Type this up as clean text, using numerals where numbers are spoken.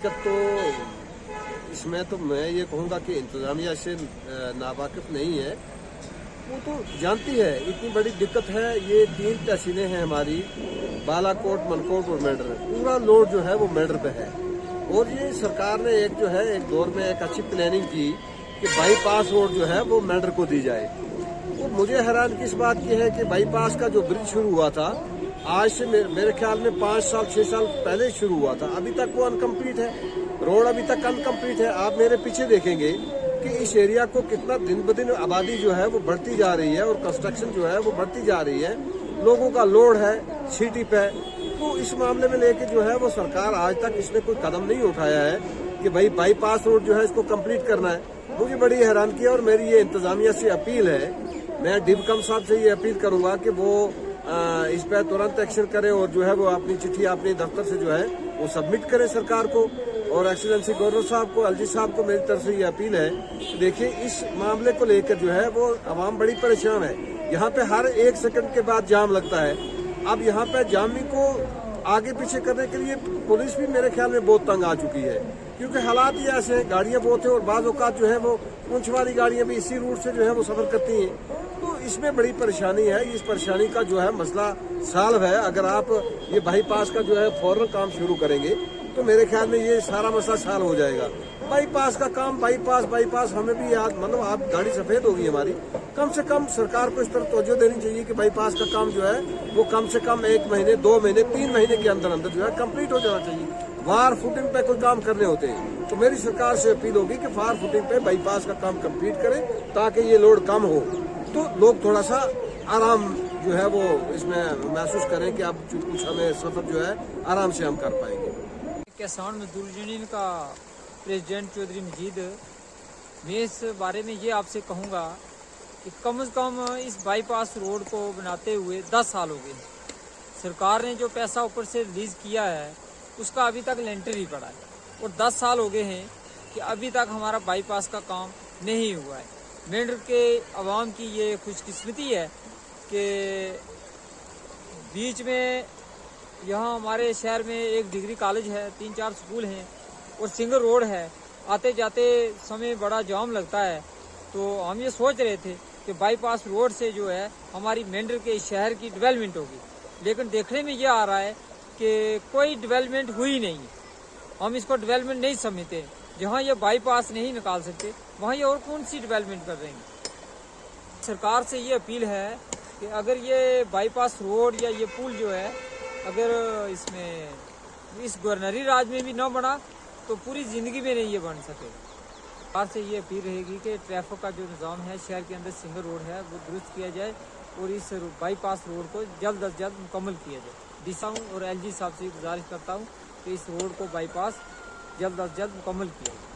दिक्कत तो इसमें तो मैं ये कहूँगा कि इंतजामिया से नावाकिफ नहीं है। वो तो जानती है इतनी बड़ी दिक्कत है। ये 3 तहसीलें हैं हमारी, बालाकोट, मनकोट और मेंढर। पूरा लोड जो है वो मेंढर पे है। और ये सरकार ने एक जो है एक दौर में एक अच्छी प्लानिंग की कि बाईपास रोड जो है वो मेंढर को दी जाए। और मुझे हैरान किस बात की है कि बाईपास का जो ब्रिज शुरू हुआ था आज से मेरे ख्याल में 5 साल 6 साल पहले शुरू हुआ था, अभी तक वो अनकम्प्लीट है। रोड अभी तक अनकम्प्लीट है। आप मेरे पीछे देखेंगे कि इस एरिया को कितना दिन ब दिन आबादी जो है वो बढ़ती जा रही है और कंस्ट्रक्शन जो है वो बढ़ती जा रही है। लोगों का लोड है सिटी पे। तो इस मामले में लेके जो है वो सरकार आज तक इसने कोई कदम नहीं उठाया है कि भाई बाईपास रोड जो है इसको कंप्लीट करना है। मुझे बड़ी हैरानगी है और मेरी ये इंतजामिया से अपील है। मैं डिबकम साहब से ये अपील करूंगा कि वो इस पर तुरंत एक्शन करे और जो है वो अपनी चिट्ठी अपने दफ्तर से जो है वो सबमिट करे सरकार को। और एक्सीलेंसी गवर्नर साहब को, एलजी साहब को मेरी तरफ से ये अपील है कि देखिए इस मामले को लेकर जो है वो आवाम बड़ी परेशान है। यहाँ पे हर 1 सेकंड के बाद जाम लगता है। अब यहाँ पे जामी को आगे पीछे करने के लिए पुलिस भी मेरे ख्याल में बहुत तंग आ चुकी है, क्योंकि हालात ही ऐसे हैं। गाड़ियां बहुत है और बाज़ औक़ात जो है वो पूंछ वाली गाड़ियां भी इसी रूट से जो है वो सफर करती हैं। तो इसमें बड़ी परेशानी है। इस परेशानी का जो है मसला सॉल्व है। अगर आप ये बाईपास का जो है फौरन काम शुरू करेंगे तो मेरे ख्याल में ये सारा मसला सॉल्व हो जाएगा। बाईपास का काम बाईपास हमें भी याद, मतलब आप गाड़ी सफेद होगी हमारी। कम से कम सरकार को इस तरफ तवज्जो देनी चाहिए कि बाईपास का काम जो है वो कम से कम 1 महीने 2 महीने 3 महीने के अंदर अंदर जो है कंप्लीट हो जाना चाहिए। वार फुटिंग पे कोई काम करने होते हैं तो मेरी सरकार से अपील होगी कि वार फुटिंग पे बाईपास का काम कंप्लीट करें ताकि ये लोड कम हो, तो लोग थोड़ा सा आराम जो है वो इसमें महसूस करें कि अब कुछ हमें सफर जो है आराम से हम कर पाएंगे। किसान मजदूर यूनियन का प्रेसिडेंट चौधरी मजीद, मैं इस बारे में ये आपसे कहूँगा कि कम से कम इस बाईपास रोड को बनाते हुए 10 साल हो गए। सरकार ने जो पैसा ऊपर से रिलीज़ किया है उसका अभी तक लेंटर ही पड़ा है और 10 साल हो गए हैं कि अभी तक हमारा बाईपास का काम नहीं हुआ है। मेंढर के अवाम की ये खुशकिस्मती है कि बीच में यहाँ हमारे शहर में एक डिग्री कॉलेज है, 3-4 स्कूल हैं और सिंगल रोड है। आते जाते समय बड़ा जाम लगता है। तो हम ये सोच रहे थे कि बाईपास रोड से जो है हमारी मेंढर के शहर की डेवलपमेंट होगी, लेकिन देखने में ये आ रहा है कि कोई डेवलपमेंट हुई नहीं है। हम इसको डेवलपमेंट नहीं समझते। जहाँ ये बाईपास नहीं निकाल सकते वहाँ ये और कौन सी डेवलपमेंट कर रहे हैं। सरकार से ये अपील है कि अगर ये बाईपास रोड या ये पुल जो है अगर इसमें इस गवर्नरी राज में भी न बना तो पूरी ज़िंदगी में नहीं ये बन सके। सरकार से ये अपील रहेगी कि ट्रैफिक का जो निज़ाम है शहर के अंदर सिंगल रोड है वो दुरुस्त किया जाए और इस बाईपास रोड को जल्द अज जल्द मुकम्मल किया जाए। डीसा हूँ और एलजी साहब से गुजारिश करता हूँ कि इस रोड को बाईपास जल्द अज जल्द मुकम्मल किया जाए।